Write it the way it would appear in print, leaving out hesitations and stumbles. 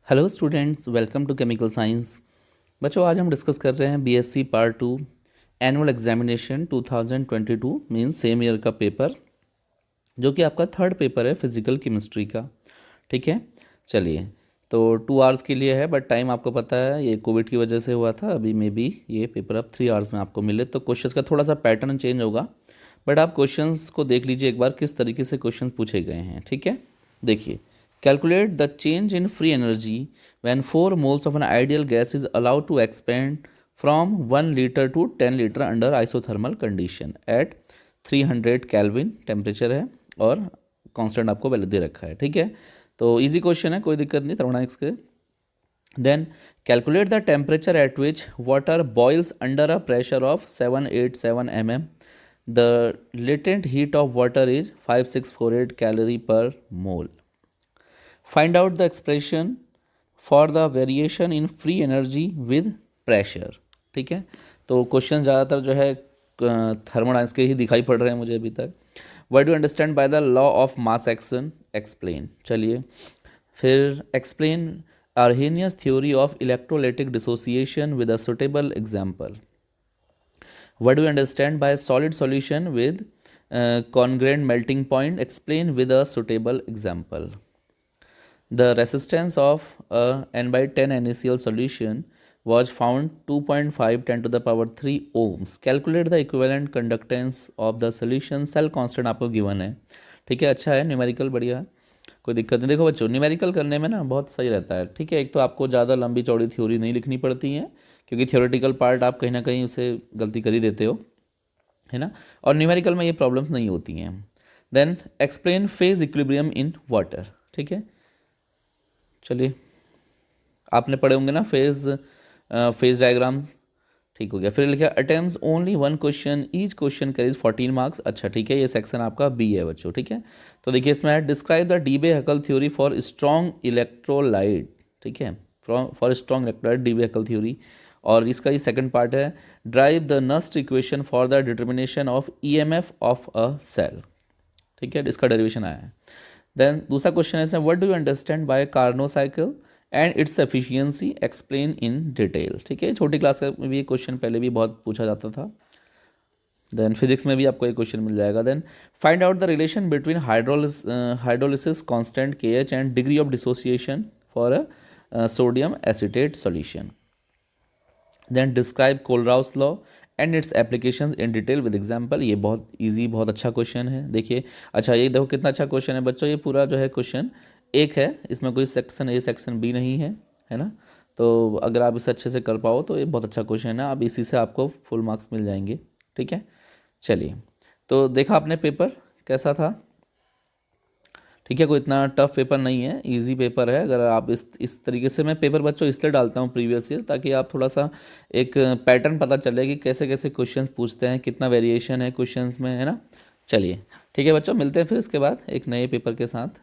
Hello students, welcome to chemical science. बच्चों, आज हम डिस्कस कर रहे हैं BSc part 2 annual examination 2022 means same year का पेपर, जो कि आपका थर्ड पेपर है फिजिकल केमिस्ट्री का। ठीक है, चलिए। तो 2 आवर्स के लिए है, बट टाइम आपको पता है ये कोविड की वजह से हुआ था। अभी मे बी ये पेपर अब 3 आवर्स में आपको मिले, तो क्वेश्चंस का थोड़ा सा पैटर्न चेंज होगा। बट आप क्वेश्चंस को देख लीजिए एक बार, किस तरीके से क्वेश्चंस पूछे गए हैं। ठीक है, देखिए। Calculate the change in free energy when 4 moles of an ideal gas is allowed to expand from 1 litre to 10 litre under isothermal condition at 300 kelvin temperature है, और कांस्टेंट आपको वैल्यू दे रखा है। ठीक है, तो इजी क्वेश्चन है, कोई दिक्कत नहीं थर्मोडायनेमिक्स के। Then calculate the temperature at which water boils under a pressure of 787 mm. The latent heat of water is 5648 calorie per mole. Find out the expression for the variation in free energy with pressure. ठीक है, तो question ज़्यादातर जो है thermodynamics के ही दिखाई पड़ रहे हैं मुझे अभी तक। What do understand by the law of mass action, explain. चलिए, फिर explain Arrhenius theory of electrolytic dissociation with a suitable example. What do you understand by solid solution with congruent melting point? Explain with a suitable example. The resistance of a n by 10 NaCl solution was found 2.5 10 to the power 3 ohms. Calculate the equivalent conductance of the solution. Cell constant आपको given है। ठीक है, अच्छा है, numerical बढ़िया है, कोई दिक्कत नहीं। देखो बच्चों, न्यूमेरिकल करने में ना बहुत सही रहता है। ठीक है, एक तो आपको ज़्यादा लंबी चौड़ी थ्योरी नहीं लिखनी पड़ती है, क्योंकि थ्योरेटिकल पार्ट आप कहीं ना कहीं उसे गलती कर ही देते हो, है ना। और न्यूमेरिकल में ये प्रॉब्लम्स नहीं होती हैं। Then explain phase equilibrium in water. ठीक है, चलिए, आपने पढ़े होंगे ना फेज डायग्राम्स। ठीक हो गया। फिर लिखा attempts only one question, each question carries 14 marks. अच्छा, ठीक है, ये सेक्शन आपका बी है बच्चों। ठीक है, तो देखिए इसमें है describe the Debye Huckel theory for strong electrolyte. ठीक है, for strong electrolyte Debye Huckel theory. और इसका ये सेकंड पार्ट है derive the Nernst equation for the determination of EMF of a cell. ठीक है, इसका डेरिवेशन आया है। देन दूसरा क्वेश्चन है what do you understand by Carnot cycle and its efficiency, explain in detail. ठीक है, छोटी क्लास में भी ये क्वेश्चन पहले भी बहुत पूछा जाता था। देन फिजिक्स में भी आपको एक क्वेश्चन मिल जाएगा। Then find out the relation between hydrolysis constant KH and degree of dissociation for a sodium acetate solution. Then describe Kohlrausch law and its applications in detail with example. ये बहुत easy, बहुत अच्छा question है। देखिए, अच्छा ये देखो कितना अच्छा क्वेश्चन है बच्चों। ये पूरा जो है क्वेश्चन एक है, इसमें कोई सेक्शन ए सेक्शन बी नहीं है ना। तो अगर आप इसे अच्छे से कर पाओ तो ये बहुत अच्छा क्वेश्चन है, अब इसी से आपको फुल मार्क्स मिल जाएंगे। ठीक है, चलिए, तो देखा आपने पेपर कैसा था। ठीक है, कोई इतना टफ पेपर नहीं है, इजी पेपर है। अगर आप इस तरीके से, मैं पेपर बच्चों इसलिए डालता हूँ प्रीवियस ईयर, ताकि आप थोड़ा सा एक पैटर्न पता चले कि कैसे कैसे क्वेश्चंस पूछते हैं, कितना वेरिएशन है क्वेश्चंस में, है ना। चलिए, ठीक है बच्चों, मिलते हैं फिर इसके बाद एक नए पेपर के साथ।